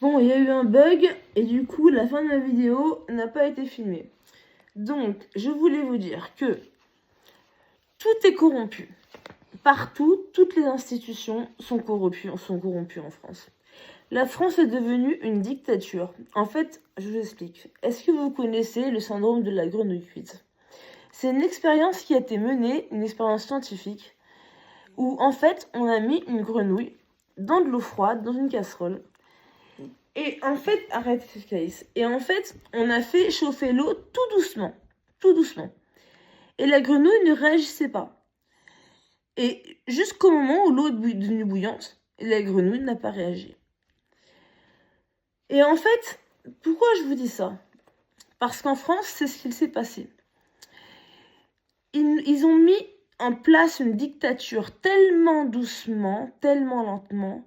Bon, il y a eu un bug et du coup, la fin de ma vidéo n'a pas été filmée. Donc, je voulais vous dire que tout est corrompu. Partout, toutes les institutions sont corrompues en France. La France est devenue une dictature. En fait, je vous explique. Est-ce que vous connaissez le syndrome de la grenouille cuite? C'est une expérience qui a été menée, une expérience scientifique, où en fait, on a mis une grenouille dans de l'eau froide, dans une casserole. Et en fait, arrête, Caïs. Et en fait, on a fait chauffer l'eau tout doucement. Tout doucement. Et la grenouille ne réagissait pas. Et jusqu'au moment où l'eau est devenue bouillante, la grenouille n'a pas réagi. Et en fait, pourquoi je vous dis ça? Parce qu'en France, c'est ce qu'il s'est passé. Ils ont mis en place une dictature tellement doucement, tellement lentement,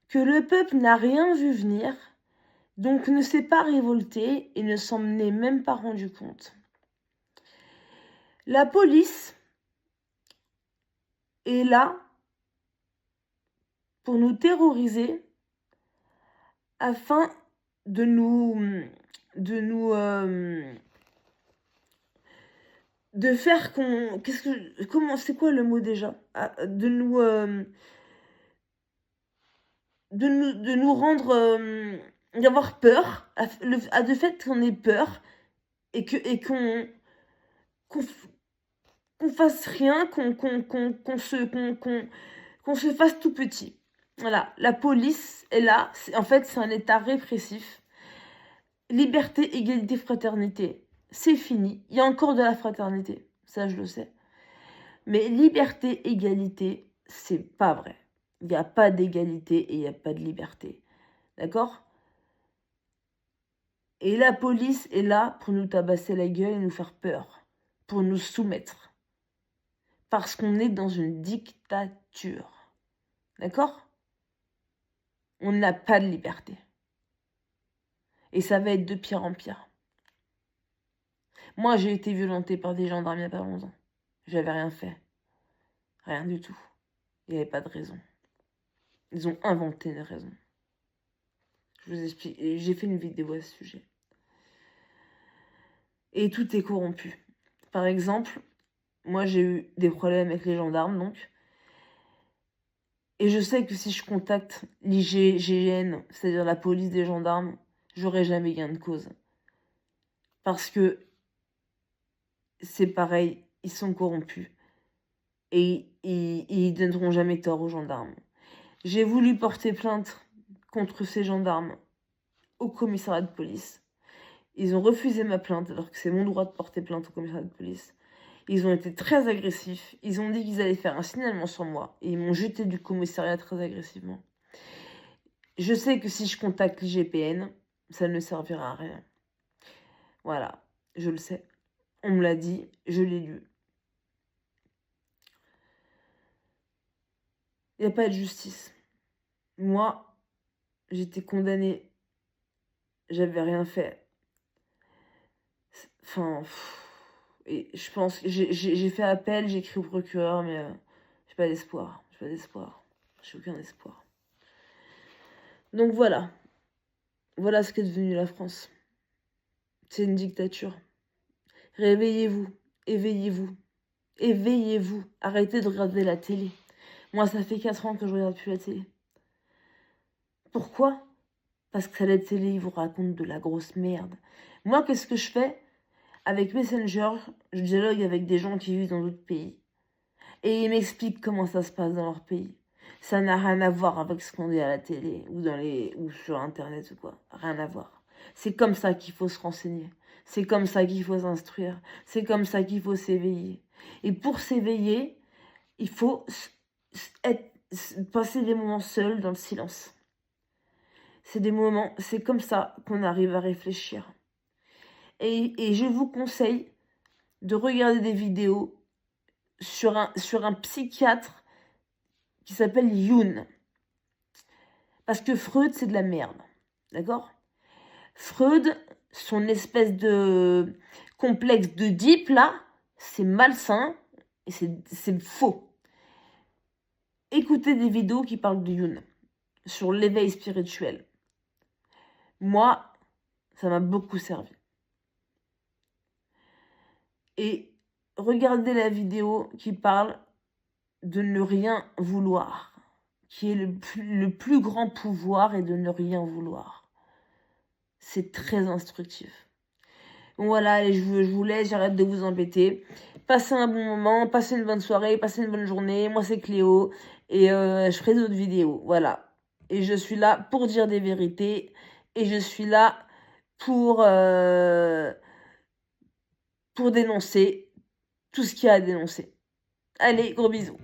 que le peuple n'a rien vu venir, donc ne s'est pas révolté et ne s'en est même pas rendu compte. La police est là pour nous terroriser afin de faire qu'on... c'est quoi le mot déjà? De nous rendre... d'avoir peur, de fait qu'on ait peur et qu'on fasse rien, qu'on se fasse tout petit. Voilà, la police est là, en fait c'est un état répressif. Liberté, égalité, fraternité, c'est fini. Il y a encore de la fraternité, ça je le sais. Mais liberté, égalité, c'est pas vrai. Il n'y a pas d'égalité et il n'y a pas de liberté. D'accord? Et la police est là pour nous tabasser la gueule et nous faire peur, pour nous soumettre. Parce qu'on est dans une dictature. D'accord? On n'a pas de liberté. Et ça va être de pire en pire. Moi, j'ai été violentée par des gendarmes il n'y a pas longtemps. J'avais rien fait. Rien du tout. Il n'y avait pas de raison. Ils ont inventé des raisons. Je vous explique. J'ai fait une vidéo à ce sujet. Et tout est corrompu. Par exemple, moi j'ai eu des problèmes avec les gendarmes, donc. Et je sais que si je contacte l'IGGN, c'est-à-dire la police des gendarmes, j'aurai jamais gain de cause. Parce que c'est pareil, ils sont corrompus. Et ils donneront jamais tort aux gendarmes. J'ai voulu porter plainte contre ces gendarmes au commissariat de police. Ils ont refusé ma plainte, alors que c'est mon droit de porter plainte au commissariat de police. Ils ont été très agressifs. Ils ont dit qu'ils allaient faire un signalement sur moi. Et ils m'ont jeté du commissariat très agressivement. Je sais que si je contacte l'IGPN, ça ne servira à rien. Voilà, je le sais. On me l'a dit, je l'ai lu. Il n'y a pas de justice. Moi, j'étais condamnée. J'avais rien fait. Enfin... Et je pense que j'ai fait appel, j'ai écrit au procureur, mais j'ai pas d'espoir. J'ai aucun espoir. Donc voilà. Voilà ce qu'est devenu la France. C'est une dictature. Réveillez-vous. Éveillez-vous. Éveillez-vous. Arrêtez de regarder la télé. Moi, ça fait 4 ans que je regarde plus la télé. Pourquoi? Parce que la télé, ils vous racontent de la grosse merde. Moi, qu'est-ce que je fais? Avec Messenger, je dialogue avec des gens qui vivent dans d'autres pays. Et ils m'expliquent comment ça se passe dans leur pays. Ça n'a rien à voir avec ce qu'on dit à la télé ou sur Internet ou quoi. Rien à voir. C'est comme ça qu'il faut se renseigner. C'est comme ça qu'il faut s'instruire. C'est comme ça qu'il faut s'éveiller. Et pour s'éveiller, il faut passer des moments seuls dans le silence. C'est comme ça qu'on arrive à réfléchir. Et je vous conseille de regarder des vidéos sur un psychiatre qui s'appelle Jung. Parce que Freud, c'est de la merde. D'accord? Freud, son espèce de complexe d'Oedipe, là, c'est malsain et c'est faux. Écoutez des vidéos qui parlent de Jung sur l'éveil spirituel. Moi, ça m'a beaucoup servi. Et regardez la vidéo qui parle de ne rien vouloir, qui est le plus grand pouvoir et de ne rien vouloir. C'est très instructif. Bon voilà, allez, je vous laisse, j'arrête de vous embêter. Passez un bon moment, passez une bonne soirée, passez une bonne journée. Moi, c'est Cléo et je ferai d'autres vidéos. Voilà. Et je suis là pour dire des vérités et je suis là pour dénoncer tout ce qu'il y a à dénoncer. Allez, gros bisous.